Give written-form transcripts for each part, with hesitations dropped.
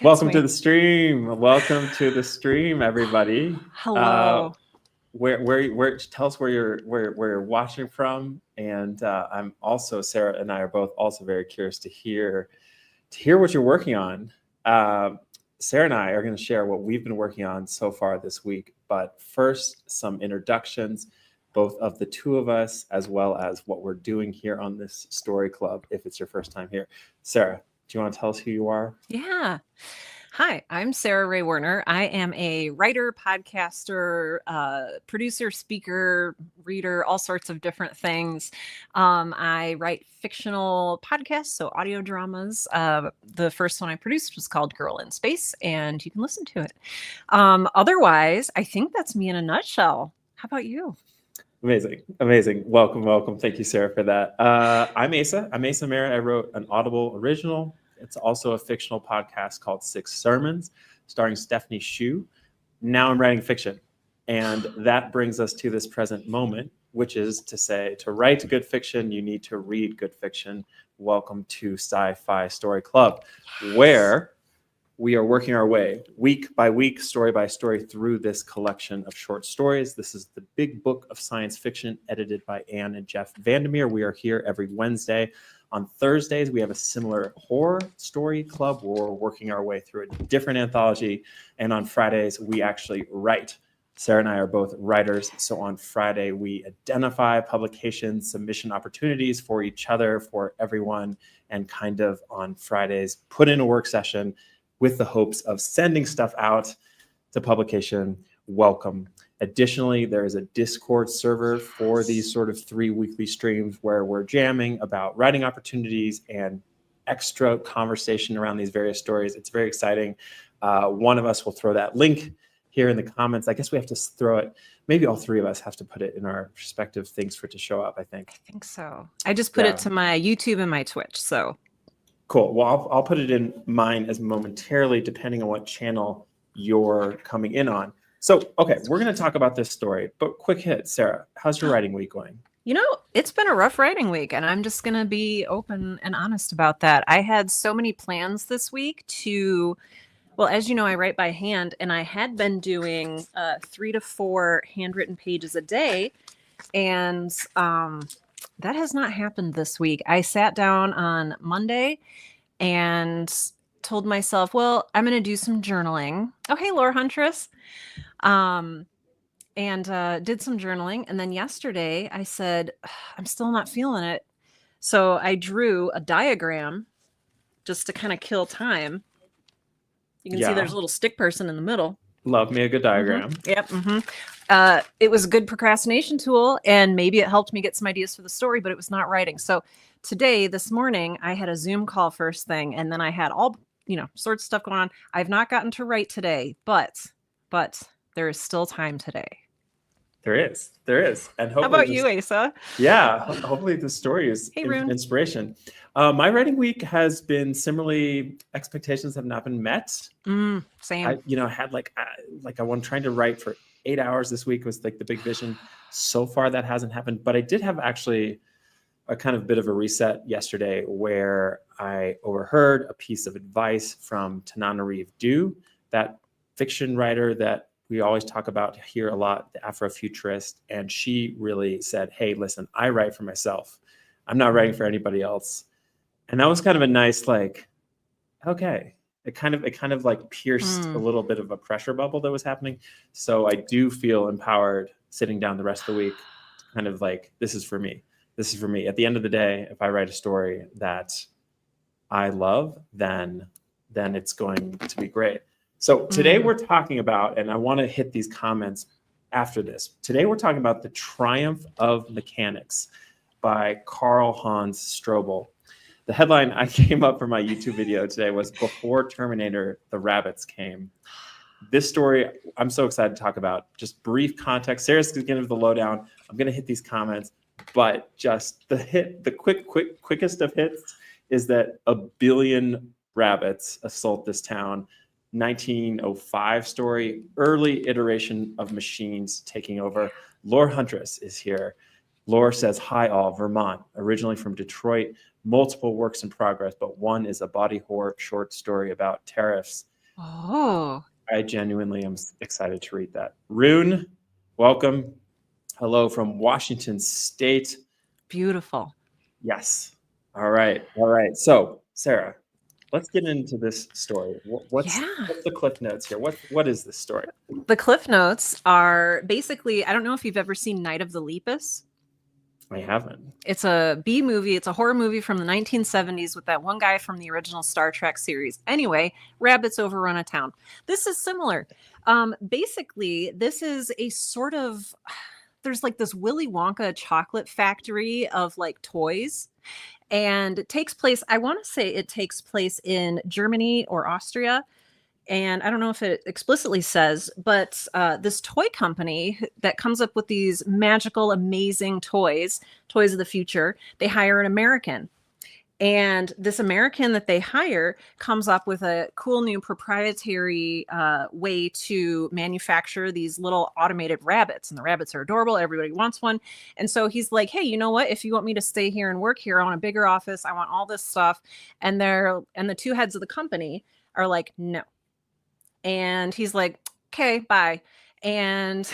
Welcome to the stream. Welcome to the stream, everybody. Hello. Where? Tell us where you're watching from, and I'm also Sarah and I are both also very curious to hear what you're working on. Sarah and I are going to share what we've been working on so far this week. But first, some introductions, both of the two of us, as well as what we're doing here on this story club. If it's your first time here, Sarah, do you want to tell us who you are? Yeah. Hi, I'm Sarah Ray Werner. I am a writer, podcaster, producer, speaker, reader, all sorts of different things. I write fictional podcasts, so audio dramas. The first one I produced was called Girl in Space, and you can listen to it. Otherwise, I think that's me in a nutshell. How about you? Amazing. Welcome. Thank you, Sarah, for that. I'm Asa. I'm Asa Merritt. I wrote an Audible original. It's also a fictional podcast called Six Sermons, starring Stephanie Hsu. Now I'm writing fiction. And that brings us to this present moment, which is to say, to write good fiction, you need to read good fiction. Welcome to Sci-Fi Story Club, where we are working our way week by week, story by story through this collection of short stories. This is the big book of science fiction edited by Anne and Jeff Vandermeer. We are here every Wednesday. On Thursdays, we have a similar horror story club where we're working our way through a different anthology. And on Fridays, we actually write. Sarah and I are both writers. So on Friday, we identify publications, submission opportunities for each other, for everyone, and kind of on Fridays, put in a work session with the hopes of sending stuff out to publication. Welcome. Additionally, there is a Discord server for these sort of 3 weekly streams where we're jamming about writing opportunities and extra conversation around these various stories. It's very exciting. One of us will throw that link here in the comments. I guess we have to throw it. Maybe all 3 of us have to put it in our respective things for it to show up, I think. I think so. I just put it to my YouTube and my Twitch, so. Cool. Well, I'll put it in mine as momentarily, depending on what channel you're coming in on. So, okay, we're going to talk about this story, but quick hit, Sarah, how's your writing week going? You know, it's been a rough writing week, and I'm just going to be open and honest about that. I had so many plans this week well, as you know, I write by hand, and I had been doing 3 to 4 handwritten pages a day, and that has not happened this week. I sat down on Monday and told myself, well, I'm going to do some journaling. Oh, hey, Lore Huntress. And did some journaling. And then yesterday I said, I'm still not feeling it. So I drew a diagram just to kind of kill time. You can see there's a little stick person in the middle. Love me a good diagram. Yep. It was a good procrastination tool, and maybe it helped me get some ideas for the story, but it was not writing. So this morning, I had a Zoom call first thing, and then I had all, sorts of stuff going on. I've not gotten to write today, but there is still time today. There is. And hopefully, how about you, Asa? Yeah, hopefully the story is inspiration. My writing week has been similarly, expectations have not been met. Same. I had I'm trying to write for 8 hours this week was like the big vision. So far that hasn't happened, but I did have actually a kind of bit of a reset yesterday where I overheard a piece of advice from Tananarive Due, that fiction writer that we always talk about here a lot, the Afrofuturist. And she really said, hey, listen, I write for myself. I'm not writing for anybody else. And that was kind of a nice, okay. It kind of like pierced a little bit of a pressure bubble that was happening. So I do feel empowered sitting down the rest of the week, kind of like, this is for me. This is for me. At the end of the day, if I write a story that I love, then it's going to be great. So today we're talking about, and I want to hit these comments after this. Today we're talking about The Triumph of Mechanics by Karl Hans Strobl. The headline I came up for my YouTube video today was Before Terminator, the Rabbits Came. This story, I'm so excited to talk about. Just brief context. Sarah's going to give the lowdown. I'm going to hit these comments, but just the quickest of hits is that 1 billion rabbits assault this town. 1905 story, early iteration of machines taking over. Lore Huntress is here. Lore says, hi all, Vermont, originally from Detroit, multiple works in progress, but one is a body horror short story about tariffs. Oh, I genuinely am excited to read that. Rune, welcome. Hello from Washington State. beautiful. Yes. All right. All right. So, Sarah, let's get into this story. Yeah. What's the cliff notes here? What is this story? The cliff notes are basically, I don't know if you've ever seen Night of the Lepus. I haven't. It's a B movie. It's a horror movie from the 1970s with that one guy from the original Star Trek series. Anyway, rabbits overrun a town. This is similar. Basically, this is a sort of there's like this Willy Wonka chocolate factory of like toys. And it takes place, I want to say it takes place in Germany or Austria. And I don't know if it explicitly says, but this toy company that comes up with these magical, amazing toys, toys of the future, they hire an American. And this American that they hire comes up with a cool new proprietary way to manufacture these little automated rabbits. And the rabbits are adorable. Everybody wants one. And so he's like, hey, you know what? If you want me to stay here and work here, I want a bigger office. I want all this stuff. And the two heads of the company are like, no. And he's like, okay, bye. And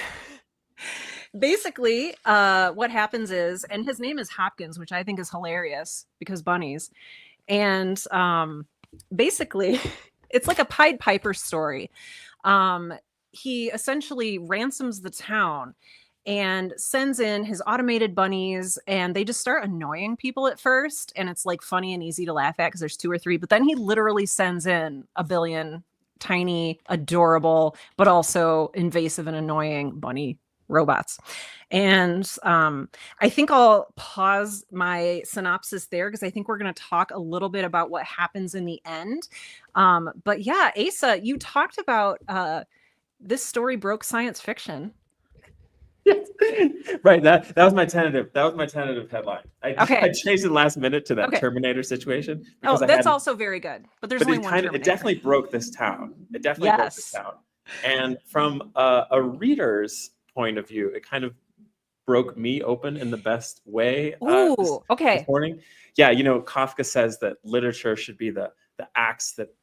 basically, what happens is, and his name is Hopkins, which I think is hilarious because bunnies. And basically, it's like a Pied Piper story. He essentially ransoms the town and sends in his automated bunnies, and they just start annoying people at first. And it's like funny and easy to laugh at because there's two or three. But then he literally sends in a billion tiny, adorable, but also invasive and annoying bunny robots. And I think I'll pause my synopsis there because I think we're going to talk a little bit about what happens in the end. But yeah, Asa, you talked about this story broke science fiction. Yes. Right. That was my tentative. That was my tentative headline. Okay. I changed it last minute to that Okay. Terminator situation Oh, because that's also very good. But there's but only one it Terminator. definitely broke this town. It definitely broke this Yes. town. And from a reader's point of view, it kind of broke me open in the best way Ooh, okay. this morning. Yeah, you know, Kafka says that literature should be the axe that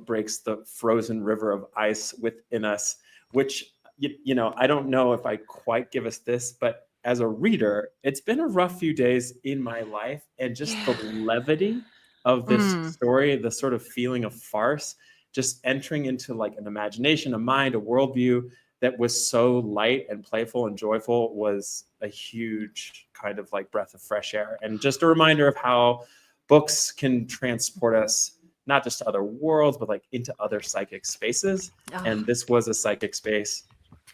breaks the frozen river of ice within us, which you know, I don't know if I quite give us this, but as a reader, it's been a rough few days in my life, and just the levity of this story, the sort of feeling of farce, just entering into like an imagination, a mind, a worldview that was so light and playful and joyful was a huge kind of like breath of fresh air, and just a reminder of how books can transport us not just to other worlds, but like into other psychic spaces. And this was a psychic space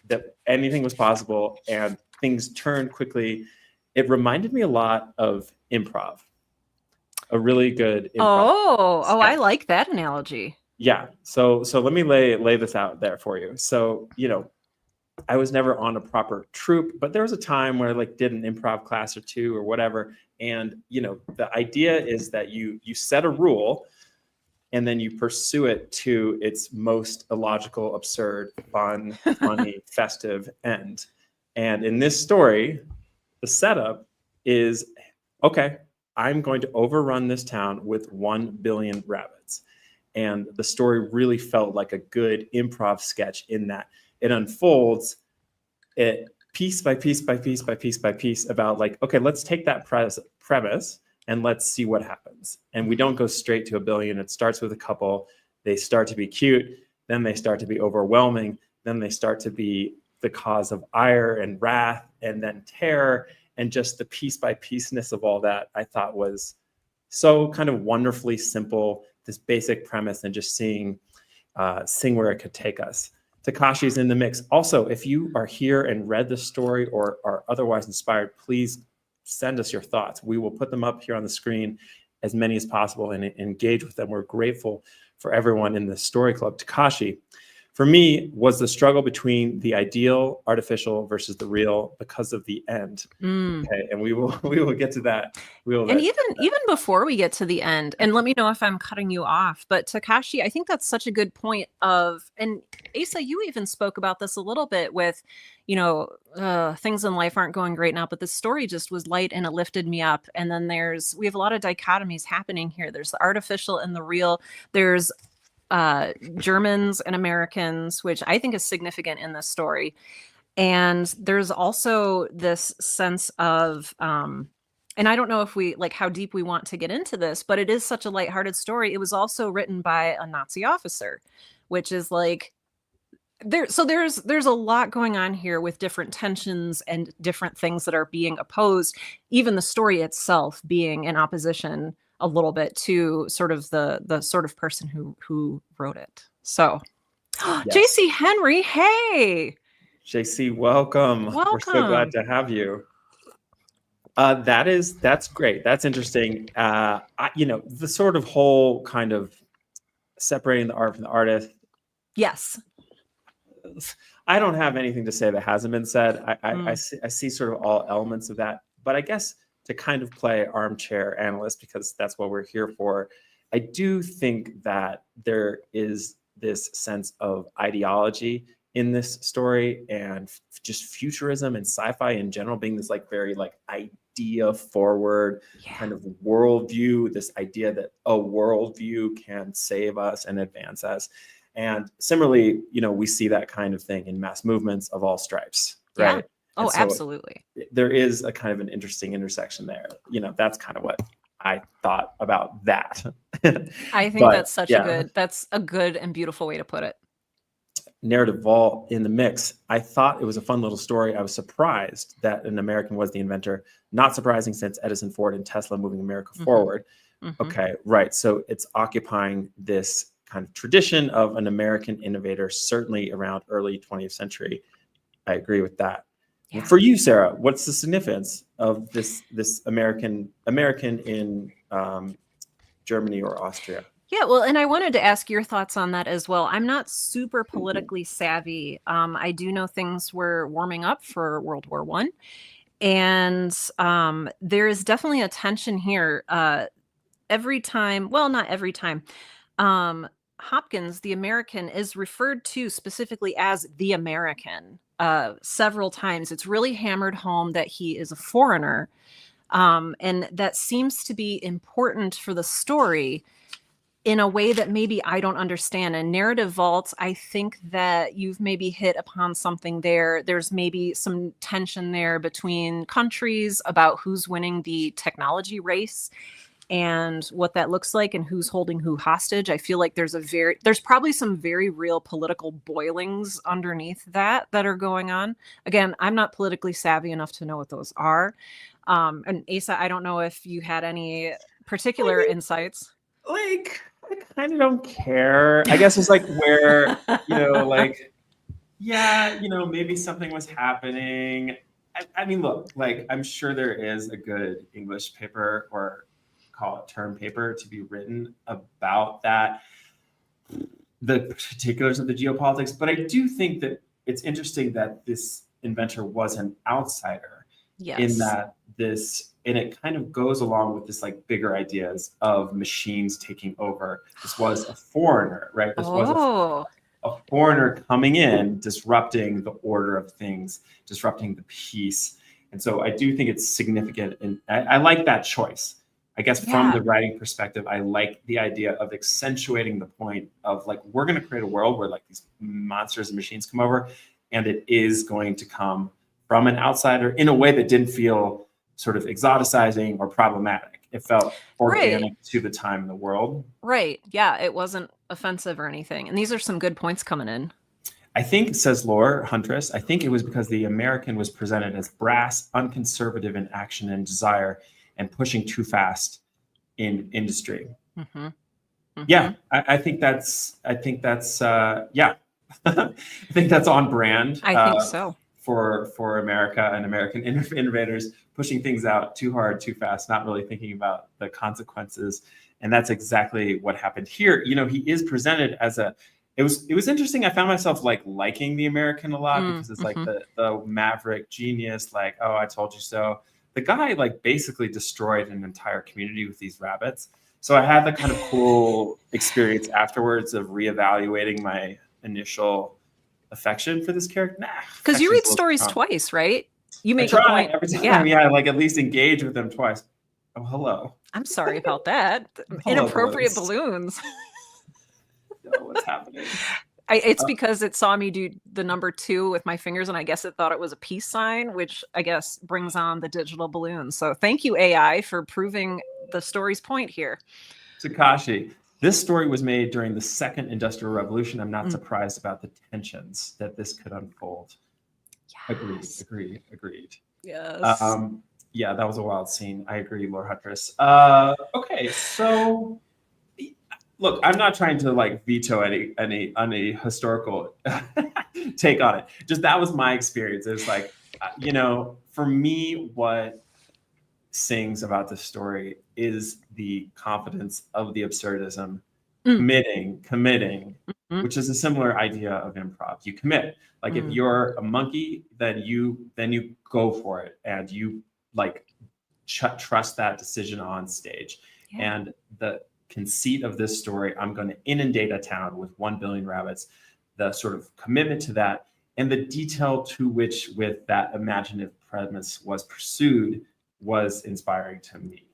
that anything was possible and things turned quickly. It reminded me a lot of improv, a really good improv. I like that analogy. Yeah. So let me lay this out there for you. So, you know, I was never on a proper troupe, but there was a time where I like did an improv class or two or whatever. And, you know, the idea is that you set a rule and then you pursue it to its most illogical, absurd, fun, funny, festive end. And in this story, the setup is, okay, I'm going to overrun this town with 1 billion rabbits. And the story really felt like a good improv sketch in that it unfolds it piece by piece by piece by piece by piece about like, okay, let's take that premise and let's see what happens. And we don't go straight to 1 billion. It starts with a couple. They start to be cute. Then they start to be overwhelming. Then they start to be the cause of ire and wrath and then terror. And just the piece by piece-ness of all that, I thought was so kind of wonderfully simple, this basic premise, and just seeing where it could take us. Takashi's in the mix. Also, if you are here and read the story or are otherwise inspired, please send us your thoughts. We will put them up here on the screen, as many as possible, and engage with them. We're grateful for everyone in the story club. Takashi, for me, was the struggle between the ideal, artificial versus the real because of the end. Okay, and we will get to that. Even before we get to the end, and let me know if I'm cutting you off, but Takashi, I think that's such a good point of, and Asa, you even spoke about this a little bit with, you know, things in life aren't going great now, but the story just was light and it lifted me up. And then we have a lot of dichotomies happening here. There's the artificial and the real. There's Germans and Americans, which I think is significant in this story. And there's also this sense of, and I don't know if we like how deep we want to get into this, but it is such a lighthearted story. It was also written by a Nazi officer, which is like there's a lot going on here with different tensions and different things that are being opposed, even the story itself being in opposition a little bit to sort of the sort of person who wrote it. So Yes. JC Henry, hey. JC, welcome. We're so glad to have you. That's great. That's interesting. The sort of whole kind of separating the art from the artist. Yes. I don't have anything to say that hasn't been said. I see sort of all elements of that. But I guess to kind of play armchair analyst, because that's what we're here for, I do think that there is this sense of ideology in this story, and just futurism and sci-fi in general being this like very like idea forward kind of worldview, this idea that a worldview can save us and advance us. And similarly, we see that kind of thing in mass movements of all stripes, right? Yeah. Oh, so absolutely. There is a kind of an interesting intersection there. That's kind of what I thought about that. I think that's that's a good and beautiful way to put it. Narrative vault in the mix. I thought it was a fun little story. I was surprised that an American was the inventor. Not surprising, since Edison, Ford, and Tesla moving America forward. Okay, right. So it's occupying this kind of tradition of an American innovator, certainly around early 20th century. I agree with that. Yeah. For you, Sarah, what's the significance of this American in Germany or Austria? Yeah, well, and I wanted to ask your thoughts on that as well. I'm not super politically savvy. I do know things were warming up for World War I. And there is definitely a tension here. Every time, well, not every time, Hopkins, the American, is referred to specifically as the American several times. It's really hammered home that he is a foreigner. And that seems to be important for the story in a way that maybe I don't understand. And narrative vaults, I think that you've maybe hit upon something there. There's maybe some tension there between countries about who's winning the technology race and what that looks like and who's holding who hostage. I feel like there's probably some very real political boilings underneath that are going on. Again, I'm not politically savvy enough to know what those are. And Asa, I don't know if you had any particular insights. Like, I kind of don't care. I guess it's like where, maybe something was happening. I mean, look, like, I'm sure there is a good English paper, or call it term paper, to be written about that, the particulars of the geopolitics. But I do think that it's interesting that this inventor was an outsider. Yes. In that and it kind of goes along with this like bigger ideas of machines taking over. This was a foreigner, right? This was a foreigner coming in, disrupting the order of things, disrupting the peace. And so I do think it's significant. And I like that choice. I guess from the writing perspective, I like the idea of accentuating the point of like, we're going to create a world where like these monsters and machines come over, and it is going to come from an outsider in a way that didn't feel sort of exoticizing or problematic. It felt organic to the time in the world. Right. Yeah. It wasn't offensive or anything. And these are some good points coming in. I think, says Lore Huntress, I think it was because the American was presented as brass, unconservative in action and desire, and pushing too fast in industry. Mm-hmm. Mm-hmm. Yeah. I think that's I think that's on brand. I think so. For America and American innovators, pushing things out too hard, too fast, not really thinking about the consequences. And that's exactly what happened here. He is presented as it was interesting. I found myself like liking the American a lot because it's like the maverick genius, like, oh, I told you so. The guy like basically destroyed an entire community with these rabbits. So I had the kind of cool experience afterwards of reevaluating my initial affection for this character. Because you read stories twice, right? You make a point every time. Yeah, like at least engage with them twice. Oh, hello. I'm sorry about that. Inappropriate balloons. know what's happening. It's Uh, because it saw me do the number 2 with my fingers, and I guess it thought it was a peace sign, which I guess brings on the digital balloon. So thank you, AI, for proving the story's point here. Takashi, this story was made during the second industrial revolution. I'm not Mm. surprised about the tensions that this could unfold. Yes. Agreed. Yes. Yeah, that was a wild scene. I agree, Lord Huntress. Okay, so look, I'm not trying to like veto any historical take on it. Just that was my experience. It's like, for me, what sings about this story is the confidence of the absurdism, committing, Mm. which is a similar idea of improv. You commit. Like if you're a monkey, then you go for it and you like trust that decision on stage. Yeah. And the conceit of this story, I'm going to inundate a town with 1 billion rabbits, the sort of commitment to that and the detail to which with that imaginative premise was pursued was inspiring to me.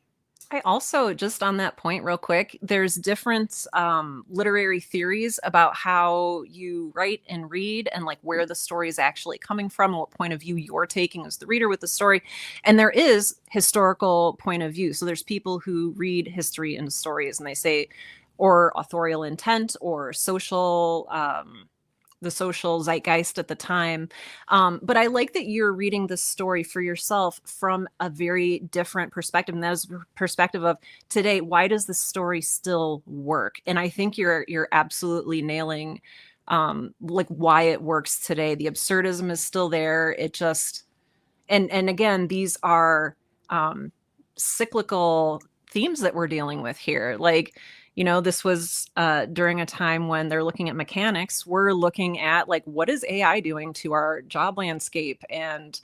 I also, just on that point real quick, there's different literary theories about how you write and read and like where the story is actually coming from and what point of view you're taking as the reader with the story. And there is historical point of view. So there's people who read history and stories and they say, or authorial intent or social the social zeitgeist at the time. But I like that you're reading this story for yourself from a very different perspective. And that is the perspective of today, why does this story still work? And I think you're absolutely nailing like why it works today. The absurdism is still there. It just and again, these are cyclical themes that we're dealing with here. Like, this was during a time when they're looking at mechanics. We're looking at like, what is AI doing to our job landscape? And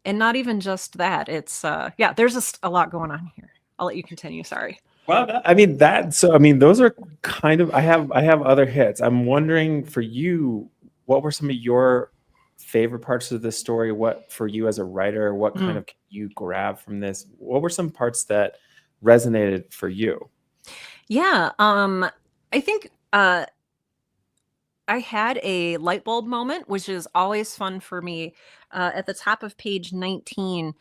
not even just that. It's there's just a lot going on here. I'll let you continue. Sorry. Well, those are kind of, I have other hits. I'm wondering for you, what were some of your favorite parts of this story? What for you as a writer, what kind of can you grab from this? What were some parts that resonated for you? Yeah. I think I had a light bulb moment, which is always fun for me. At the top of page 19,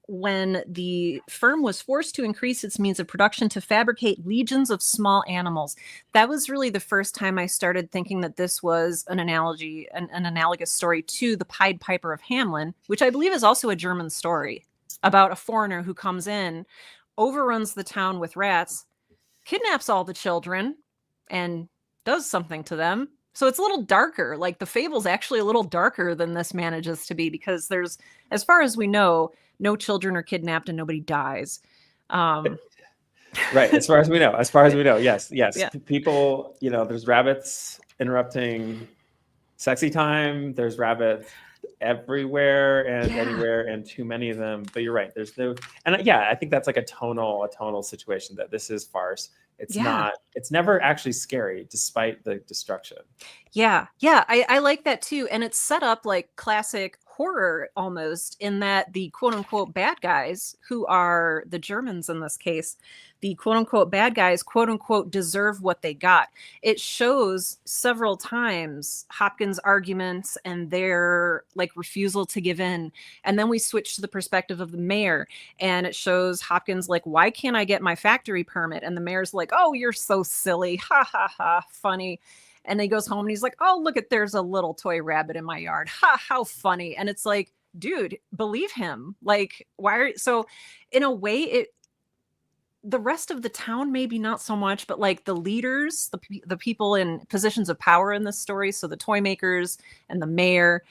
when the firm was forced to increase its means of production to fabricate legions of small animals. That was really the first time I started thinking that this was an analogy, an analogous story to the Pied Piper of Hamelin, which I believe is also a German story about a foreigner who comes in, overruns the town with rats, kidnaps all the children, and does something to them. So it's a little darker. Like the fable's actually a little darker than this manages to be because there's, as far as we know, no children are kidnapped and nobody dies. Right. As far as we know. Yes. Yeah. People, there's rabbits interrupting sexy time. There's rabbits everywhere and anywhere and too many of them. But you're right. There's no, and I think that's like a tonal situation that this is farce. It's not, it's never actually scary despite the destruction. Yeah. I like that too. And it's set up like classic horror almost in that the quote unquote bad guys, who are the Germans in this case, the quote unquote bad guys, quote unquote, deserve what they got. It shows several times Hopkins' arguments and their like refusal to give in. And then we switch to the perspective of the mayor and it shows Hopkins like, why can't I get my factory permit? And the mayor's like, oh, you're so silly. Ha ha ha. Funny. And he goes home and he's like, oh, look at, there's a little toy rabbit in my yard. Ha, how funny. And it's like, dude, believe him. Like, so in a way, the rest of the town, maybe not so much, but like the leaders, the people in positions of power in this story. So the toy makers and the mayor,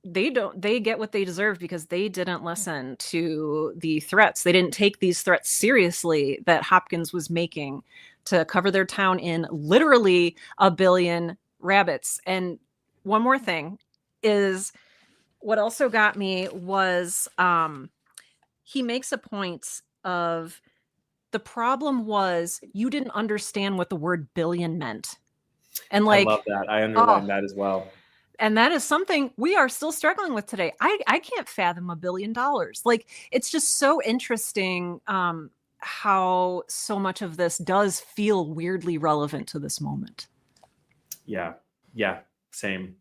they get what they deserve because they didn't listen to the threats. They didn't take these threats seriously that Hopkins was making to cover their town in literally 1 billion rabbits. And one more thing is what also got me was he makes a point of the problem was you didn't understand what the word billion meant. And like, I love that. I underline that as well. And that is something we are still struggling with today. I can't fathom $1 billion. Like, it's just so interesting how so much of this does feel weirdly relevant to this moment. Yeah. Same.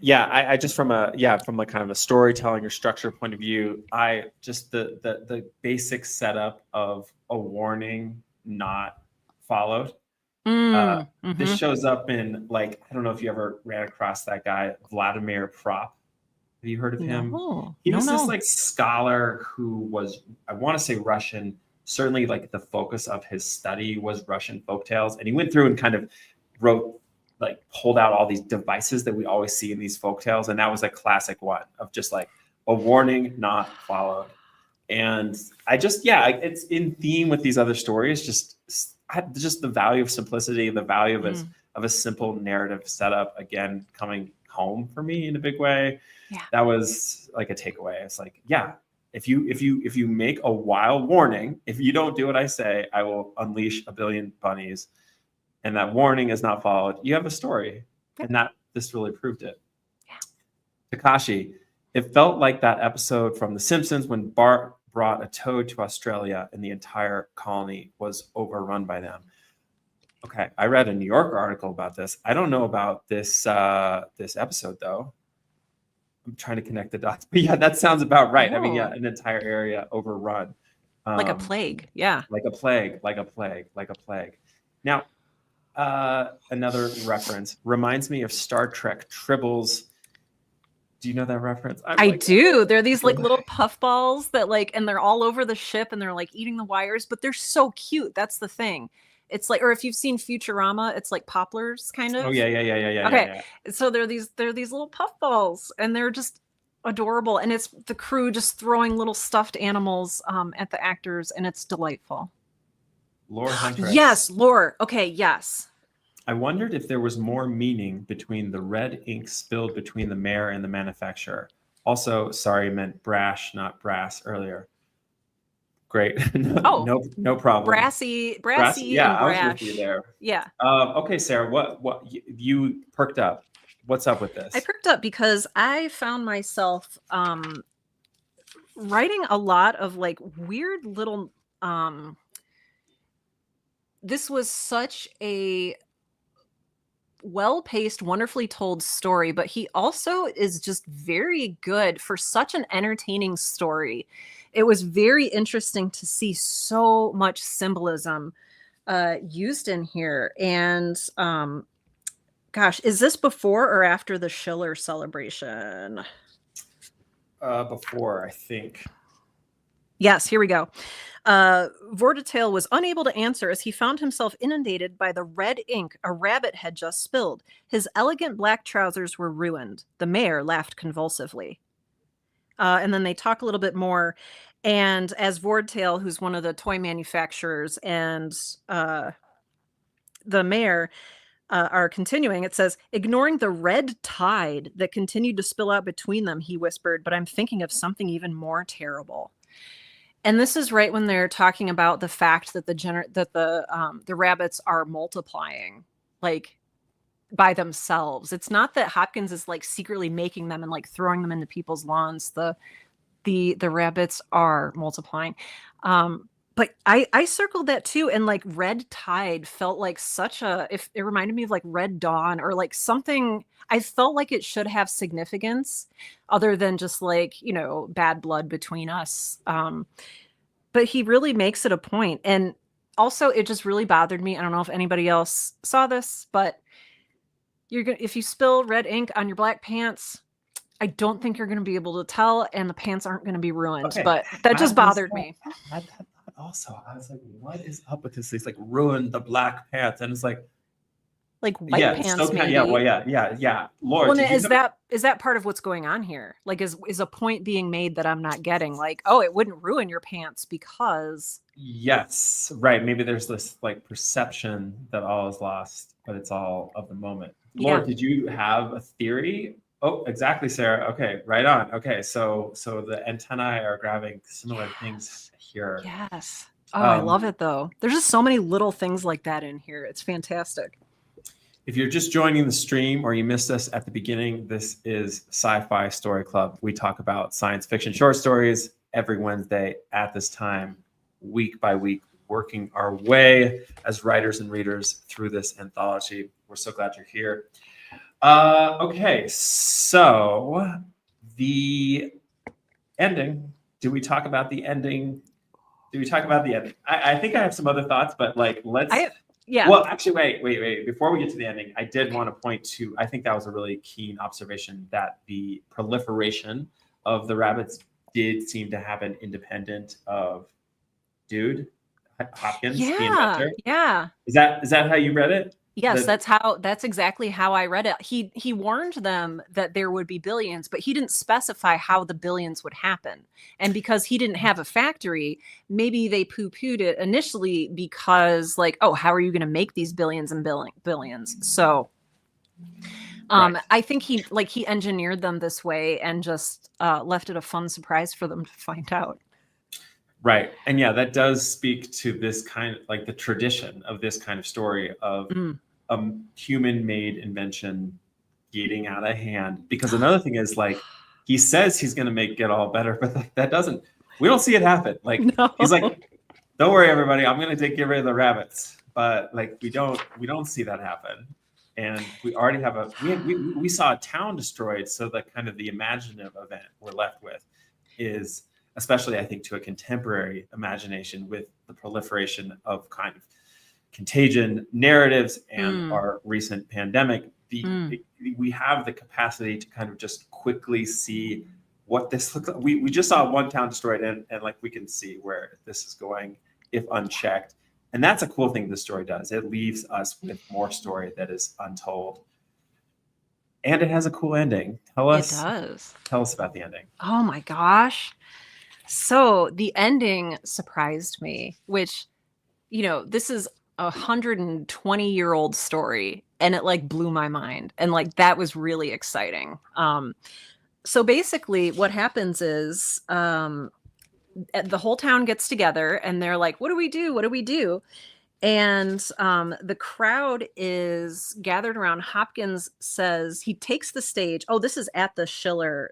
Yeah. I just from a kind of a storytelling or structure point of view, I just the basic setup of a warning not followed. This shows up in, like, I don't know if you ever ran across that guy, Vladimir Prop. Have you heard of him? He was this like scholar who was, I want to say, Russian. Certainly, like, the focus of his study was Russian folktales, and he went through and kind of pulled out all these devices that we always see in these folktales, and that was a classic one of just like a warning not followed. And I just, it's in theme with these other stories. Just the value of simplicity, the value of a simple narrative setup, again, coming home for me in a big way. Yeah. That was like a takeaway. It's like, if you make a wild warning, if you don't do what I say, I will unleash a billion bunnies, and that warning is not followed, you have a story. And that this really proved it. Yeah. Takashi, it felt like that episode from The Simpsons when Bart brought a toad to Australia and the entire colony was overrun by them. Okay, I read a New Yorker article about this. I don't know about this episode, though. I'm trying to connect the dots. But yeah, that sounds about right. I mean, an entire area overrun. Like a plague, yeah. Like a plague. Now, another reference reminds me of Star Trek Tribbles. Do you know that reference? I do. They're these like little puffballs that and they're all over the ship and they're like eating the wires, but they're so cute. That's the thing. It's like, or if you've seen Futurama, it's like poplars kind of. Oh yeah. Okay. Yeah. So they're these little puffballs and they're just adorable. And it's the crew just throwing little stuffed animals at the actors, and it's delightful. Lore Huntress. Yes, lore. Okay, yes. I wondered if there was more meaning between the red ink spilled between the mayor and the manufacturer. Also, sorry, meant brash, not brass earlier. Great. No problem. Brassy. Yeah, and brash. I was with you there. Yeah. Okay, Sarah, what you perked up? What's up with this? I perked up because I found myself writing a lot of like weird little. This was such a well-paced, wonderfully told story, but he also is just very good for such an entertaining story. It was very interesting to see so much symbolism used in here. And gosh, is this before or after the Schiller celebration? Before, I think. Yes, here we go. Vortitail was unable to answer as he found himself inundated by the red ink a rabbit had just spilled. His elegant black trousers were ruined. The mayor laughed convulsively. And then they talk a little bit more. And as Vortitail, who's one of the toy manufacturers, and the mayor are continuing, it says, ignoring the red tide that continued to spill out between them, he whispered, but I'm thinking of something even more terrible. And this is right when they're talking about the fact that the rabbits are multiplying like by themselves. It's not that Hopkins is like secretly making them and like throwing them into people's lawns. The rabbits are multiplying. But I circled that too, and like red tide felt like it reminded me of like Red Dawn or like something. I felt like it should have significance other than just like, bad blood between us. But he really makes it a point. And also it just really bothered me. I don't know if anybody else saw this, but if you spill red ink on your black pants, I don't think you're going to be able to tell, and the pants aren't going to be ruined. Okay. But that just bothered me. Also, I was like, what is up with this? He's like, ruined the black pants. And it's like white pants, maybe. Yeah. Lord, well, is that part of what's going on here? Like, is a point being made that I'm not getting? Like, oh, it wouldn't ruin your pants because. Yes, right. Maybe there's this like perception that all is lost, but it's all of the moment. Lord, did you have a theory? Oh, exactly, Sarah. Okay, right on. Okay, so the antennae are grabbing similar things here. Yes. Oh, I love it though. There's just so many little things like that in here. It's fantastic. If you're just joining the stream or you missed us at the beginning, this is Sci-Fi Story Club. We talk about science fiction short stories every Wednesday at this time. week by week, working our way as writers and readers through this anthology. We're so glad you're here. Okay, so the ending. Do we talk about the ending? I think I have some other thoughts, but like, let's. Yeah. Well, actually, wait. Before we get to the ending, I did want to point to, I think that was a really keen observation, that the proliferation of the rabbits did seem to happen independent of Dude Hopkins, the inventor. Yeah. Is that how you read it? Yes, that's exactly how I read it. He warned them that there would be billions, but he didn't specify how the billions would happen. And because he didn't have a factory, maybe they poo-pooed it initially because, like, oh, how are you going to make these billions and billions? So right. I think he engineered them this way and just left it a fun surprise for them to find out. Right. And yeah, that does speak to this kind of, like, the tradition of this kind of story of a human-made invention getting out of hand. Because another thing is, like, he says he's going to make it all better, but that doesn't, we don't see it happen. Like, no. He's like, don't worry, everybody, I'm going to get rid of the rabbits. But like, we don't see that happen. And we already have we saw a town destroyed. So the kind of the imaginative event we're left with is, especially I think to a contemporary imagination, with the proliferation of kind of contagion narratives and our recent pandemic, we have the capacity to kind of just quickly see what this looks like. We just saw one town destroyed, and like, we can see where this is going if unchecked. And that's a cool thing the story does. It leaves us with more story that is untold. And it has a cool ending. Tell us about the ending. Oh my gosh. So the ending surprised me, which, this is a 120-year-old story, and it like blew my mind. And like, that was really exciting. So basically what happens is the whole town gets together and they're like, what do we do? What do we do? And the crowd is gathered around. Hopkins says, he takes the stage. Oh, this is at the Schiller.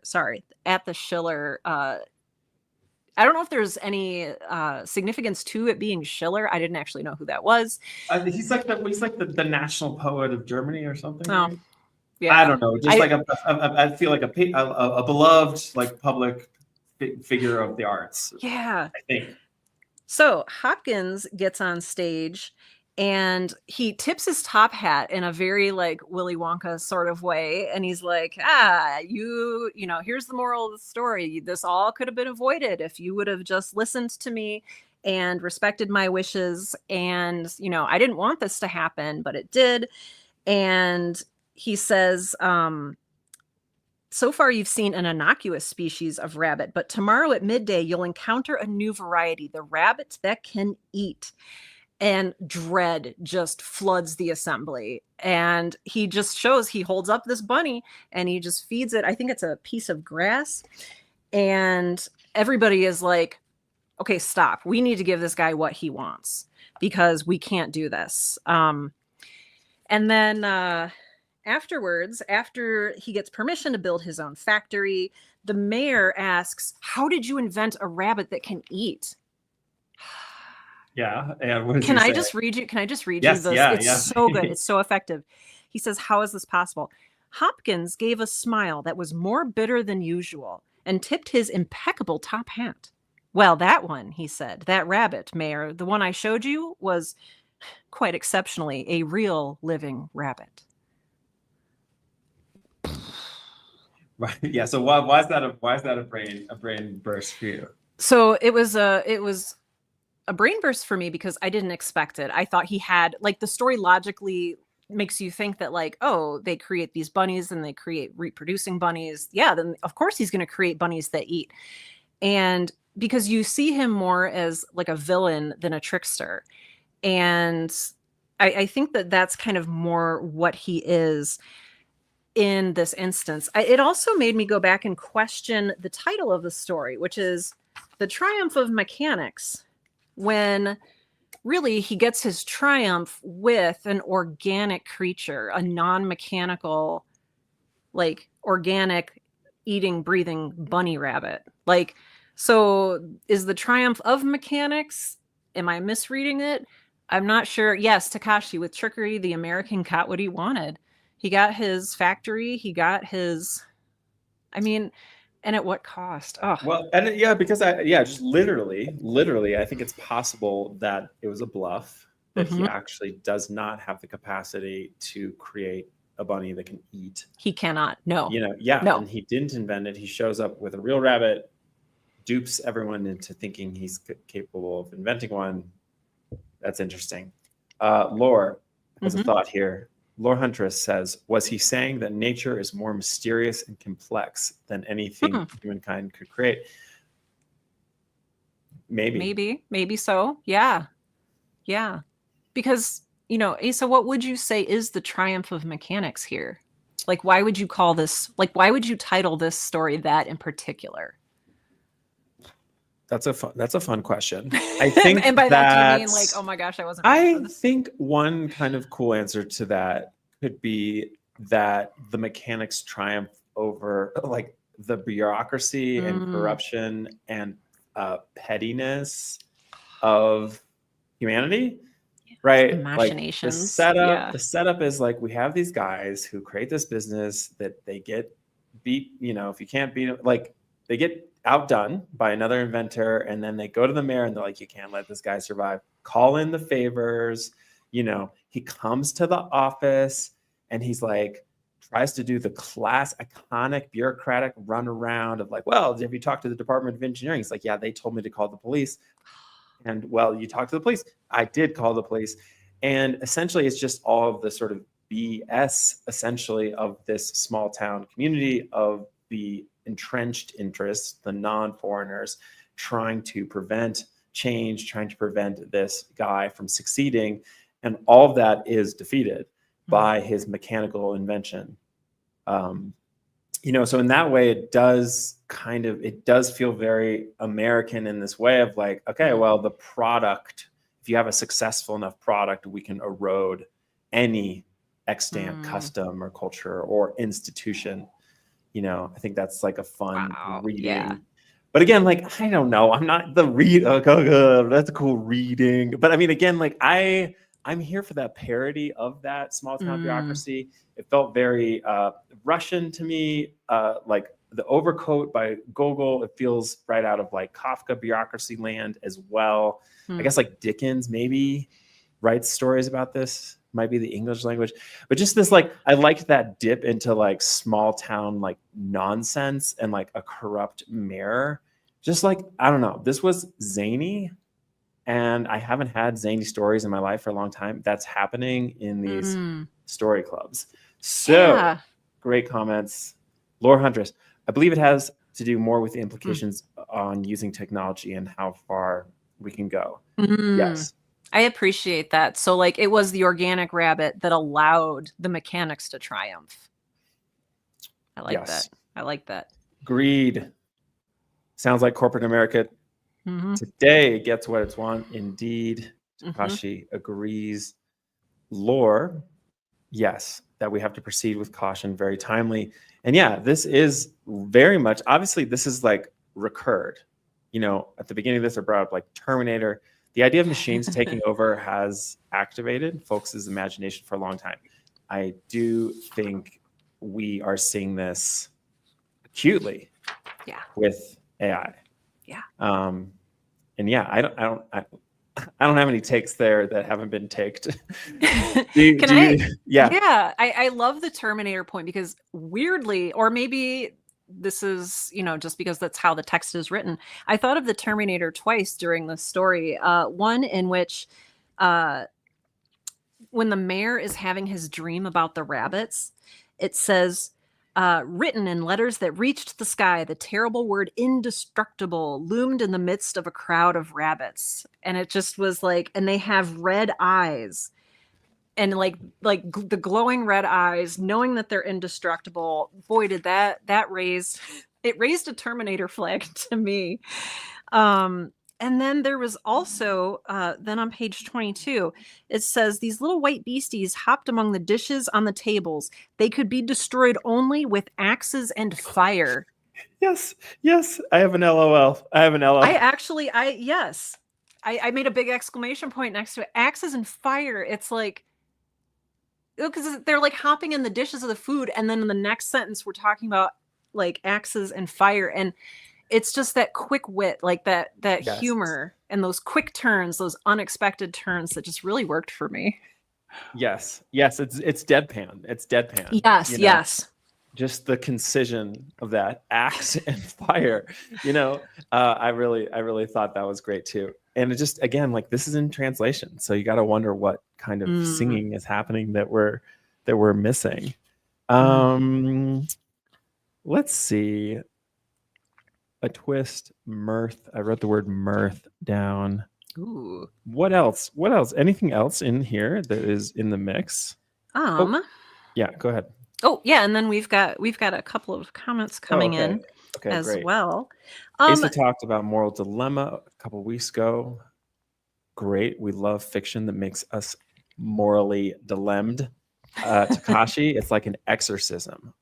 I don't know if there's any significance to it being Schiller. I didn't actually know who that was. He's like the national poet of Germany or something. Oh, right? Yeah. I don't know. Just I feel like a beloved, like, public figure of the arts. Yeah. I think. So Hopkins gets on stage and he tips his top hat in a very like Willy Wonka sort of way. And he's like, here's the moral of the story. This all could have been avoided if you would have just listened to me and respected my wishes. And, I didn't want this to happen, but it did. And he says, so far you've seen an innocuous species of rabbit, but tomorrow at midday, you'll encounter a new variety, the rabbit that can eat. And dread just floods the assembly. And he just he holds up this bunny and he just feeds it. I think it's a piece of grass. And everybody is like, okay, stop. We need to give this guy what he wants because we can't do this. And then afterwards, after he gets permission to build his own factory, the mayor asks, how did you invent a rabbit that can eat? Yeah. And Can I just read you this? Yeah, it's so good. It's so effective. He says, how is this possible? Hopkins gave a smile that was more bitter than usual and tipped his impeccable top hat. Well, that one, he said, that rabbit, Mayor, the one I showed you, was quite exceptionally a real living rabbit. Right. Yeah. So why is that a brain burst for you? So it was a brain burst for me because I didn't expect it. I thought he had, like, the story logically makes you think that, like, oh, they create these bunnies and they create reproducing bunnies. Yeah, then of course he's going to create bunnies that eat. And because you see him more as like a villain than a trickster. And I think that that's kind of more what he is in this instance. It also made me go back and question the title of the story, which is The Triumph of Mechanics, when really he gets his triumph with an organic creature, a non-mechanical, like, organic eating, breathing bunny rabbit. Like, So is the triumph of mechanics? Am I misreading it? I'm not sure. Yes, Takashi with trickery, the American got what he wanted. He got his factory. He got his. I mean, and at what cost? Oh, Well, and yeah, because just literally, I think it's possible that it was a bluff, that he mhm. actually does not have the capacity to create a bunny that can eat. He cannot. No, Yeah, no. and he didn't invent it. He shows up with a real rabbit, dupes everyone into thinking he's capable of inventing one. That's interesting. Lore has a Mhm. thought here. Lore Huntress says, was he saying that nature is more mysterious and complex than anything humankind could create? Maybe. Maybe so. Yeah, yeah. Because Asa, what would you say is the triumph of mechanics here? Like, why would you call this? Like, why would you title this story that in particular? That's a fun question. I think and by that, do you mean like, that oh my gosh, I wasn't ready for I this? think one kind of cool answer to that could be that the mechanics triumph over like the bureaucracy and corruption and pettiness of humanity, right? Like the Machinations. setup, Yeah. the setup is like we have these guys who create this business that they get beat, if you can't beat them, like they get outdone by another inventor, and then they go to the mayor and they're like, you can't let this guy survive. Call in the favors. He comes to the office and he's like, tries to do the iconic bureaucratic runaround of like, well, have you talked to the Department of Engineering? He's like, yeah, they told me to call the police. And well, you talked to the police. I did call the police. And essentially, it's just all of the sort of BS, essentially, of this small town community, of the entrenched interests, the non-foreigners, trying to prevent change, trying to prevent this guy from succeeding. And all of that is defeated by his mechanical invention. So in that way, it does feel very American in this way of like, okay, well, the product, if you have a successful enough product, we can erode any extant custom or culture or institution. I think that's like a fun reading. Yeah. But again, like, I don't know. I'm not the that's a cool reading. But I mean, again, like I'm here for that parody of that small town bureaucracy. It felt very Russian to me. Like The Overcoat by Gogol, it feels right out of like Kafka bureaucracy land as well. I guess like Dickens maybe writes stories about this. Might be the English language, but just this, like, I liked that dip into like small town, like nonsense and like a corrupt mayor. Just like, I don't know, this was zany, and I haven't had zany stories in my life for a long time. That's happening in these story clubs. So great comments. Lore Huntress, I believe it has to do more with the implications on using technology and how far we can go. Yes. I appreciate that. So like it was the organic rabbit that allowed the mechanics to triumph. I like that. I like that. Greed. Sounds like corporate America today gets what it's want. Indeed. Takashi agrees. Lore, yes, that we have to proceed with caution, very timely. And yeah, this is very much, obviously this is like recurred. At the beginning of this, I brought up like Terminator. The idea of machines taking over has activated folks' imagination for a long time. I do think we are seeing this acutely with AI. Yeah. And yeah, I don't have any takes there that haven't been taked. Yeah, I love the Terminator point because weirdly, or maybe this is, just because that's how the text is written. I thought of the Terminator twice during this story. One in which when the mayor is having his dream about the rabbits, it says, written in letters that reached the sky, the terrible word indestructible loomed in the midst of a crowd of rabbits. And it just was like, and they have red eyes. And like the glowing red eyes, knowing that they're indestructible, boy, did that raised a Terminator flag to me. And then there was also, then on page 22, it says, these little white beasties hopped among the dishes on the tables. They could be destroyed only with axes and fire. Yes, yes. I have an LOL. I have an LOL. Yes. I made a big exclamation point next to it. Axes and fire. It's like, because they're like hopping in the dishes of the food, and then in the next sentence we're talking about like axes and fire, and it's just that quick wit, like that Yes. humor and those quick turns, those unexpected turns that just really worked for me. Yes. Yes. It's deadpan. It's deadpan. Yes, You know, yes. just the concision of that axe and fire. I really thought that was great too. And it just, again, like, this is in translation, so you got to wonder what kind of singing is happening that we're missing. Let's see. A twist, mirth. I wrote the word mirth down. Ooh. What else? Anything else in here that is in the mix? Yeah, go ahead. Oh, yeah, and then we've got a couple of comments coming in as great. well. Asa talked about moral dilemma a couple weeks ago. Great. We love fiction that makes us morally dilemmed. Takashi, it's like an exorcism.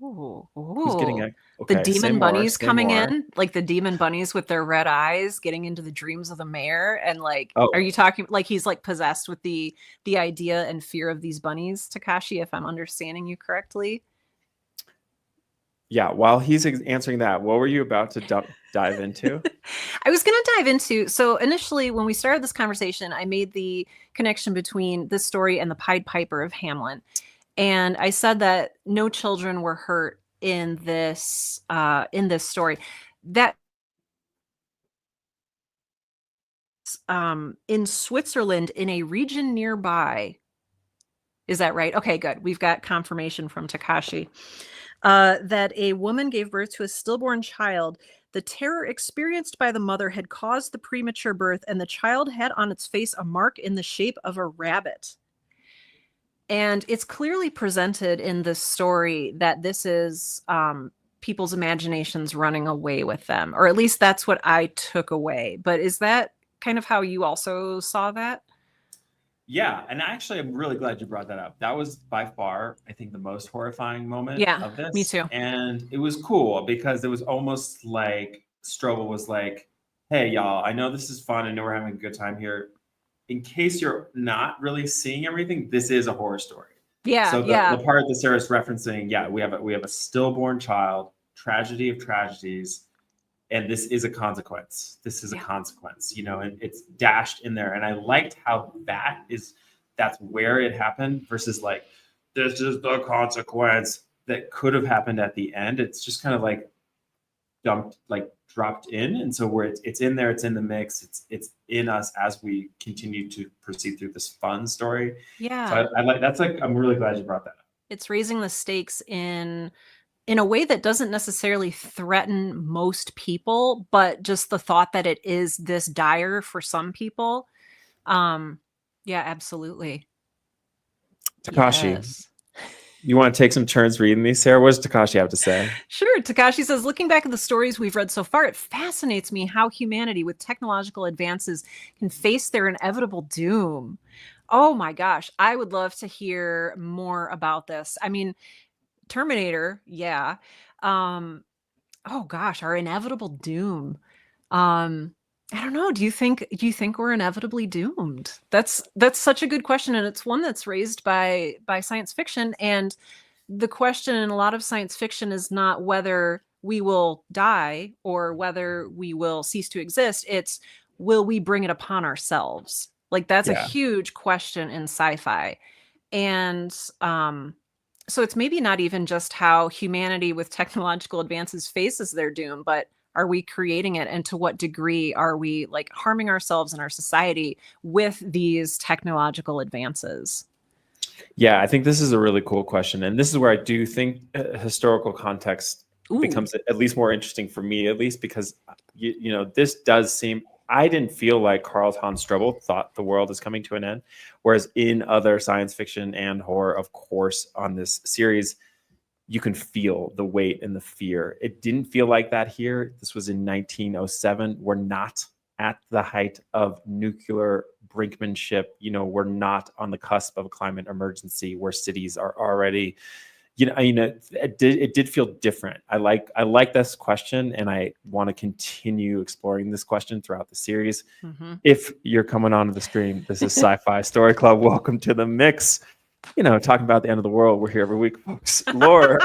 Ooh. Who's getting a the demon bunnies coming in, like the demon bunnies with their red eyes getting into the dreams of the mayor, and like, are you talking like he's like possessed with the idea and fear of these bunnies, Takashi, if I'm understanding you correctly? Yeah, while he's answering that, what were you about to dive into? I was going to dive into, so initially when we started this conversation, I made the connection between this story and the Pied Piper of Hamlet. And I said that no children were hurt in this story. That in Switzerland, in a region nearby. Is that right? Okay, good. We've got confirmation from Takashi that a woman gave birth to a stillborn child. The terror experienced by the mother had caused the premature birth, and the child had on its face a mark in the shape of a rabbit. And it's clearly presented in this story that this is people's imaginations running away with them, or at least that's what I took away. But is that kind of how you also saw that? Yeah, and actually, I'm really glad you brought that up. That was by far, I think, the most horrifying moment of this. Me too. And it was cool because it was almost like Strobl was like, hey, y'all, I know this is fun. I know we're having a good time here. In case you're not really seeing everything, this is a horror story. Yeah. So the part that Sarah's referencing, we have a stillborn child, tragedy of tragedies, and this is a consequence. This is a consequence, and it's dashed in there. And I liked how that's where it happened versus like, this is the consequence that could have happened at the end. It's just kind of like dropped in. And so where it's in there, it's in the mix. It's in us as we continue to proceed through this fun story. Yeah. So I'm really glad you brought that up. It's raising the stakes in a way that doesn't necessarily threaten most people, but just the thought that it is this dire for some people. Yeah, absolutely. Takashi, yes. You want to take some turns reading these, Sarah? What does Takashi have to say? Sure. Takashi says, looking back at the stories we've read so far, it fascinates me how humanity with technological advances can face their inevitable doom. Oh my gosh. I would love to hear more about this. I mean, Terminator, yeah. Oh gosh, our inevitable doom. I don't know. Do you think we're inevitably doomed? That's such a good question, and it's one that's raised by science fiction. And the question in a lot of science fiction is not whether we will die or whether we will cease to exist. It's, will we bring it upon ourselves? Like, that's a huge question in sci-fi. And so it's maybe not even just how humanity with technological advances faces their doom, but are we creating it? And to what degree are we like harming ourselves and our society with these technological advances? Yeah, I think this is a really cool question. And this is where I do think historical context becomes at least more interesting for me, at least because, this does seem, I didn't feel like Karl von Strobl thought the world is coming to an end. Whereas in other science fiction and horror, of course, on this series, you can feel the weight and the fear. It didn't feel like that here. This was in 1907. We're not at the height of nuclear brinkmanship. We're not on the cusp of a climate emergency where cities are already it did feel different. I like this question, and I want to continue exploring this question throughout the series. Mm-hmm. If you're coming onto the stream, this is Sci-Fi Story Club. Welcome to the mix. Talking about the end of the world. We're here every week, folks. Lore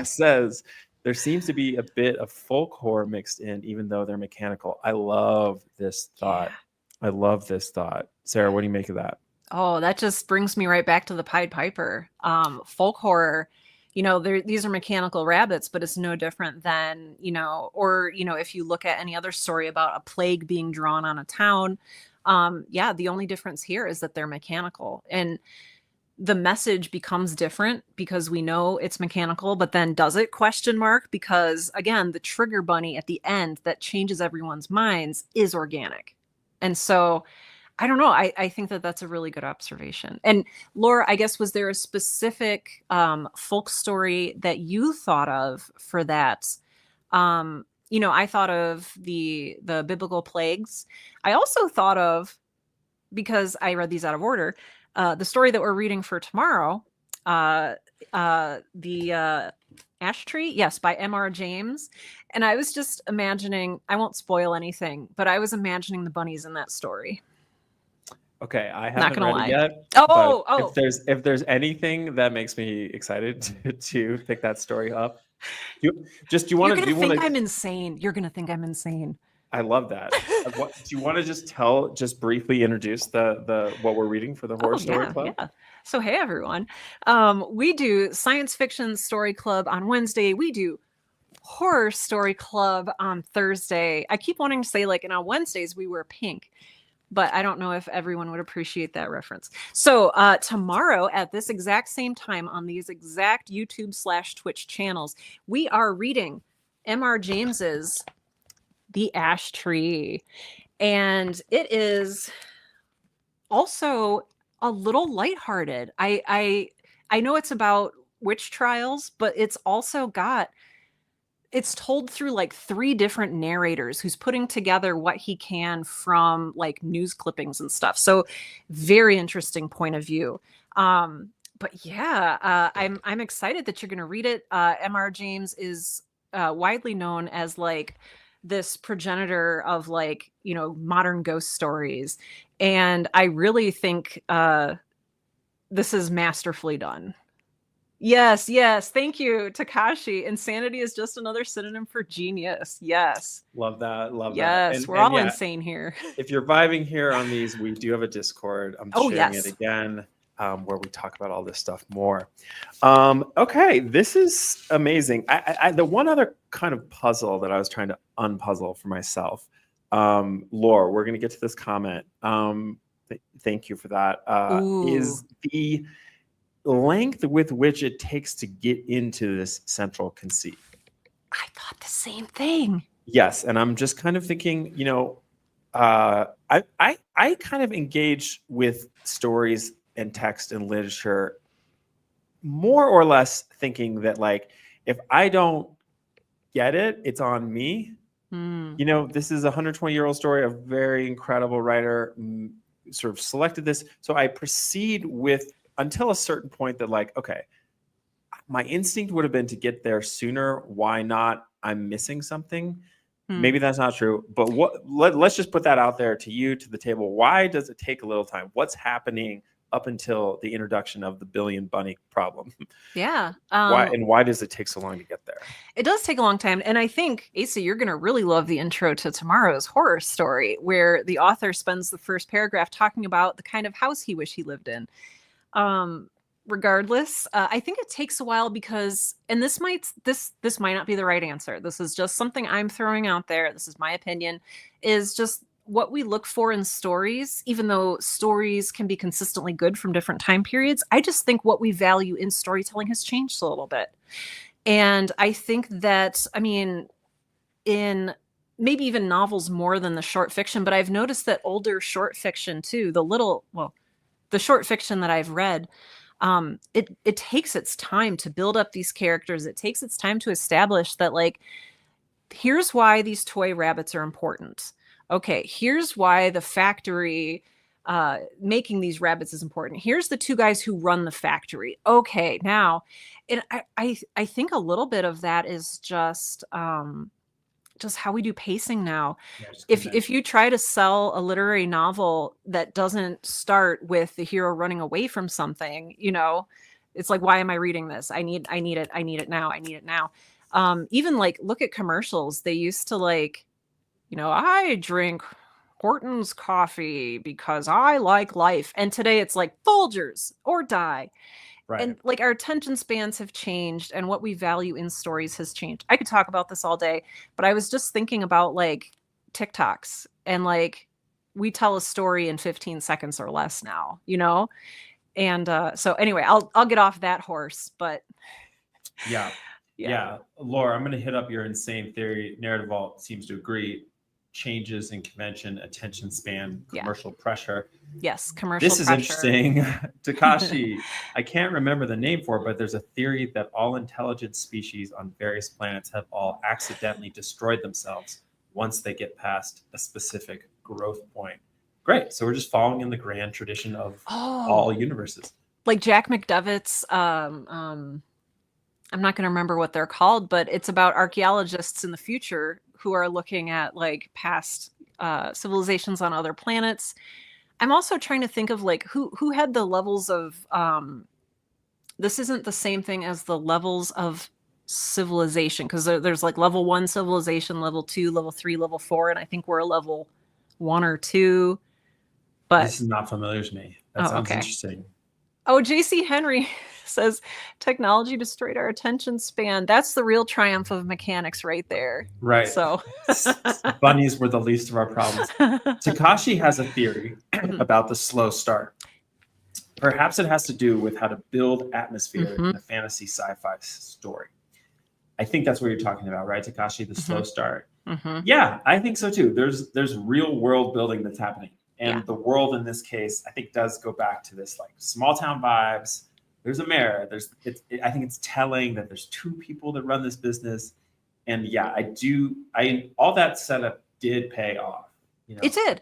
says there seems to be a bit of folk horror mixed in, even though they're mechanical. I love this thought. Yeah. I love this thought. Sarah, what do you make of that? Oh, that just brings me right back to the Pied Piper. Folk horror, these are mechanical rabbits, but it's no different than, if you look at any other story about a plague being drawn on a town, the only difference here is that they're mechanical. And the message becomes different because we know it's mechanical, but then does it ? Because again, the trigger bunny at the end that changes everyone's minds is organic. And so I don't know. I think that that's a really good observation. And Laura, I guess, was there a specific folk story that you thought of for that? I thought of the biblical plagues. I also thought of, because I read these out of order, the story that we're reading for tomorrow, the Ash Tree, yes, by M.R. James. And I was just imagining, I won't spoil anything, but I was imagining the bunnies in that story. Okay, I haven't read it yet. Oh. If there's anything that makes me excited to pick that story up, do you want to? I'm insane. You're gonna think I'm insane. I love that. Do you want to just briefly introduce the what we're reading for the Horror Story Club? Yeah. So hey everyone, we do Science Fiction Story Club on Wednesday. We do Horror Story Club on Thursday. I keep wanting to say and on Wednesdays we wear pink, but I don't know if everyone would appreciate that reference. So tomorrow at this exact same time on these exact YouTube/Twitch channels, we are reading M.R. James's The Ash Tree. And it is also a little lighthearted. I know it's about witch trials, but it's also it's told through 3 different narrators who's putting together what he can from news clippings and stuff. So very interesting point of view. But yeah, I'm excited that you're going to read it. M.R. James is widely known as this progenitor of modern ghost stories. And I really think this is masterfully done. Yes. Thank you, Takashi. Insanity is just another synonym for genius. Yes. Love that. Yes, we're all insane here. If you're vibing here on these, we do have a Discord. I'm sharing it again, where we talk about all this stuff more. Okay, this is amazing. The one other kind of puzzle that I was trying to unpuzzle for myself, Laura, we're going to get to this comment. Thank you for that. Is the length with which it takes to get into this central conceit. I thought the same thing. Yes, and I'm just kind of thinking, I kind of engage with stories and text and literature more or less thinking that if I don't get it, it's on me. This is a 120-year-old story. A very incredible writer sort of selected this, so I proceed with until a certain point that okay, my instinct would have been to get there sooner. Why not? I'm missing something. Maybe that's not true, but let's just put that out there to you, to the table. Why does it take a little time? What's happening up until the introduction of the billion bunny problem? Yeah. Why does it take so long to get there? It does take a long time. And I think, Asa, you're going to really love the intro to tomorrow's horror story, where the author spends the first paragraph talking about the kind of house he wished he lived in. Regardless, I think it takes a while because, and this might not be the right answer. This is just something I'm throwing out there. This is my opinion, is just what we look for in stories, even though stories can be consistently good from different time periods. I just think what we value in storytelling has changed a little bit. And I think that, in maybe even novels more than the short fiction, but I've noticed that older short fiction too, the short fiction that I've read, it takes its time to build up these characters. It takes its time to establish that here's why these toy rabbits are important. Okay, here's why the factory making these rabbits is important. Here's the two guys who run the factory. Okay, now, and I think a little bit of that is just how we do pacing now. Yeah, just If you try to sell a literary novel that doesn't start with the hero running away from something, it's like, why am I reading this? I need it now. Even like, look at commercials. They used to like, I drink Horton's coffee because I like life. And today it's like Folgers or die. right. And like, our attention spans have changed and what we value in stories has changed. I could talk about this all day, but I was just thinking about like TikToks, and like, we tell a story in 15 seconds or less now, And so anyway, I'll get off that horse, but yeah. Laura, I'm going to hit up your insane theory. Narrative Vault seems to agree. Changes in convention, attention span, commercial pressure. Yes, commercial This is pressure. interesting. Takashi, I can't remember the name for it, but there's a theory that all intelligent species on various planets have all accidentally destroyed themselves once they get past a specific growth point. Great. So we're just following in the grand tradition of all universes. Like Jack McDevitt's, I'm not going to remember what they're called, but it's about archaeologists in the future who are looking at like past civilizations on other planets. I'm also trying to think of like who had the levels of this isn't the same thing as the levels of civilization, because there's like level 1 civilization, level 2, level 3, level 4, and I think we're a level 1 or 2. But this is not familiar to me. That sounds interesting. Oh, JC Henry says technology destroyed our attention span. That's the real triumph of mechanics right there. Right. So bunnies were the least of our problems. Takashi has a theory about the slow start. Perhaps it has to do with how to build atmosphere in a fantasy sci-fi story. I think that's what you're talking about, right, Takashi? The slow start. Yeah, I think so too. There's real world building that's happening. And the world in this case, I think, does go back to this like small town vibes. There's a mayor. I think it's telling that there's two people that run this business. And yeah, all that setup did pay off. It did.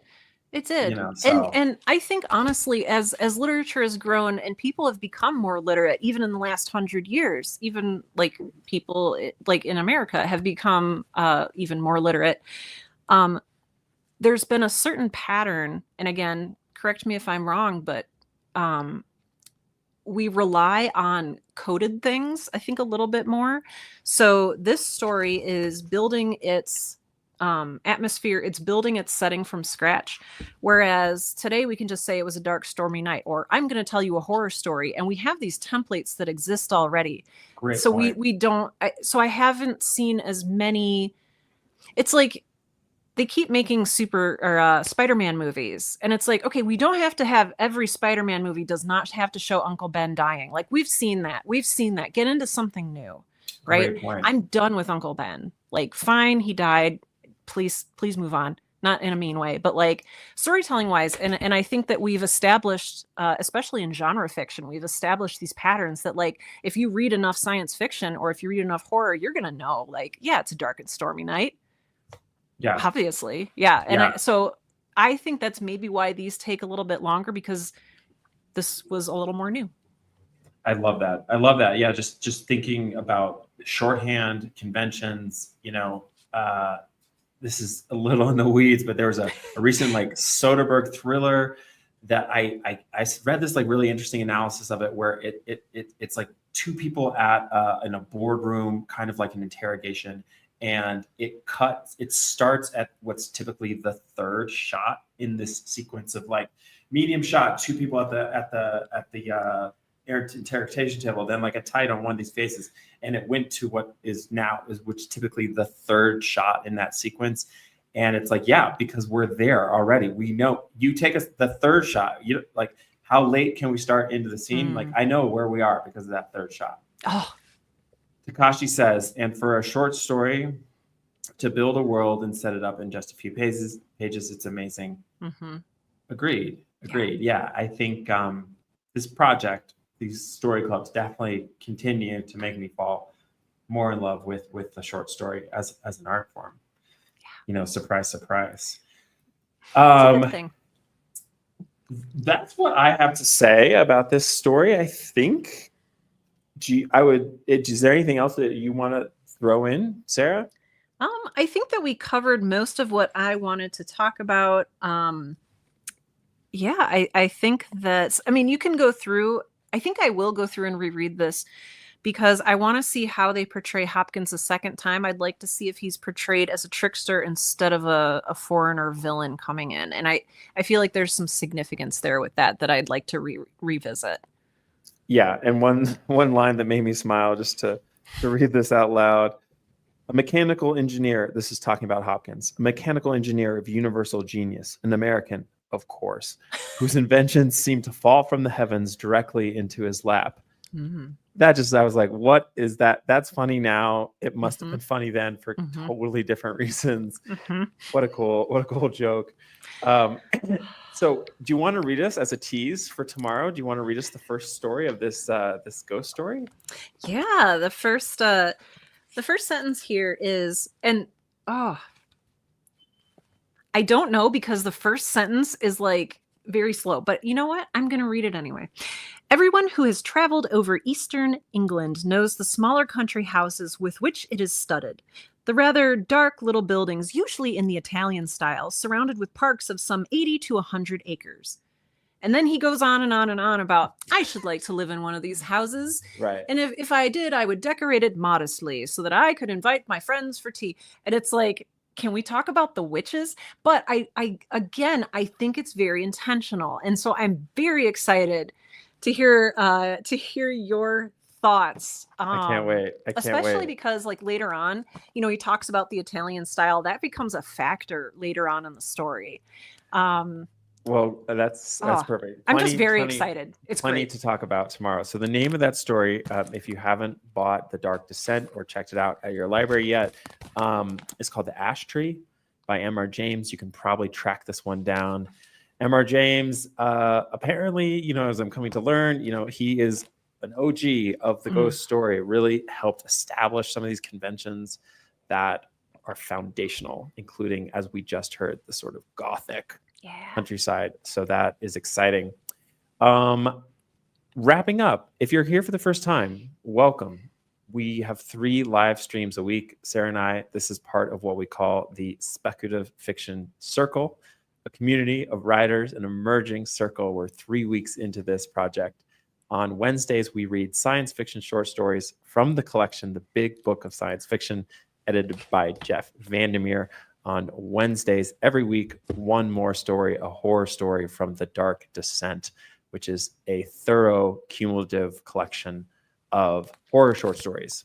And I think honestly, as literature has grown and people have become more literate, even in the last 100 years, even like people like in America have become even more literate. There's been a certain pattern, and again, correct me if I'm wrong, but we rely on coded things, I think, a little bit more. So this story is building its atmosphere, it's building its setting from scratch. Whereas today we can just say it was a dark, stormy night, or I'm going to tell you a horror story, and we have these templates that exist already. Great so point. we don't. I haven't seen as many. It's like they keep making Spider-Man movies, and it's like, okay, we don't have to have every Spider-Man movie does not have to show Uncle Ben dying. Like we've seen that. Get into something new, right? I'm done with Uncle Ben. Like, fine, he died. Please move on. Not in a mean way, but like storytelling wise. And I think that we've established, especially in genre fiction, we've established these patterns that like, if you read enough science fiction or if you read enough horror, you're going to know like, yeah, it's a dark and stormy night. Yeah, obviously. Yeah. And so I think that's maybe why these take a little bit longer, because this was a little more new. I love that. Yeah. Just thinking about shorthand conventions, this is a little in the weeds, but there was a recent like Soderbergh thriller that I read this like really interesting analysis of it, where it's like two people in a boardroom, kind of like an interrogation. And it starts at what's typically the third shot in this sequence of like medium shot, two people at the interrogation table, then like a tight on one of these faces, and it went to what is which typically the third shot in that sequence. And it's like, yeah, because we're there already. We know you take us the third shot. You like, how late can we start into the scene? Like, I know where we are because of that third shot. Oh. Takashi says, and for a short story to build a world and set it up in just a few pages, it's amazing. Agreed. Yeah, I think this project, these story clubs, definitely continue to make me fall more in love with the short story as an art form. Surprise. It's a good thing. That's what I have to say about this story. I think. Is there anything else that you want to throw in, Sarah? I think that we covered most of what I wanted to talk about. Yeah, I think that, I mean, you can go through, I think I will go through and reread this because I want to see how they portray Hopkins a second time. I'd like to see if he's portrayed as a trickster instead of a foreigner villain coming in. And I feel like there's some significance there with that I'd like to revisit. Yeah, and one line that made me smile, just to read this out loud. A mechanical engineer, this is talking about Hopkins, a mechanical engineer of universal genius, an American, of course, whose inventions seem to fall from the heavens directly into his lap. Mm-hmm. I was like, what is that? That's funny now. It must have been funny then for totally different reasons. What a cool joke. So do you want to read us as a tease for tomorrow? Do you want to read us the first story of this ghost story? Yeah, the first sentence here is, and I don't know because the first sentence is like very slow, but you know what? I'm going to read it anyway. Everyone who has traveled over eastern England knows the smaller country houses with which it is studded. The rather dark little buildings, usually in the Italian style, surrounded with parks of some 80 to 100 acres. And then he goes on and on and on about, I should like to live in one of these houses. Right. And if I did, I would decorate it modestly so that I could invite my friends for tea. And it's like, can we talk about the witches? But I think it's very intentional. And so I'm very excited to hear your thoughts. I can't wait. Especially because like later on, he talks about the Italian style. That becomes a factor later on in the story. Well, that's perfect. I'm just very excited. It's plenty great to talk about tomorrow. So the name of that story, if you haven't bought The Dark Descent or checked it out at your library yet, is called The Ash Tree by M.R. James. You can probably track this one down. M.R. James, apparently, as I'm coming to learn, he is an OG of the ghost story, really helped establish some of these conventions that are foundational, including, as we just heard, the sort of gothic countryside. So that is exciting. Wrapping up, if you're here for the first time, welcome. We have 3 live streams a week. Sarah and I, this is part of what we call the Speculative Fiction Circle, a community of writers, an emerging circle. We're 3 weeks into this project. On Wednesdays, we read science fiction short stories from the collection, The Big Book of Science Fiction, edited by Jeff Vandermeer. On Wednesdays, every week, one more story, a horror story from The Dark Descent, which is a thorough cumulative collection of horror short stories.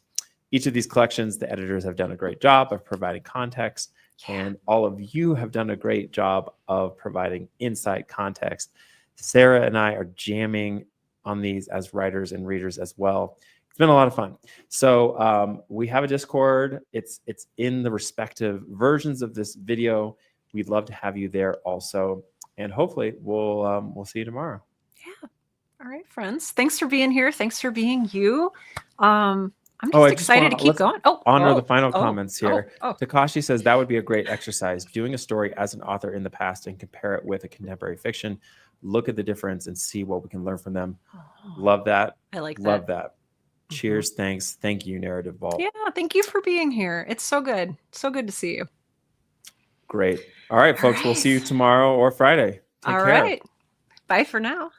Each of these collections, the editors have done a great job of providing context, and all of you have done a great job of providing insight, context. Sarah and I are jamming on these as writers and readers as well. It's been a lot of fun. So we have a Discord. It's in the respective versions of this video. We'd love to have you there also. And hopefully we'll see you tomorrow. Yeah. All right, friends. Thanks for being here. Thanks for being you. I'm just excited to keep going. Honor the final comments here. Takashi says that would be a great exercise. Doing a story as an author in the past and compare it with a contemporary fiction. Look at the difference and see what we can learn from them. Love that. I like that. Love that. Cheers. Thanks. Thank you, Narrative Vault. Yeah, thank you for being here. It's so good. So good to see you. Great. All right, folks. We'll see you tomorrow or Friday. Take care. All right. Bye for now.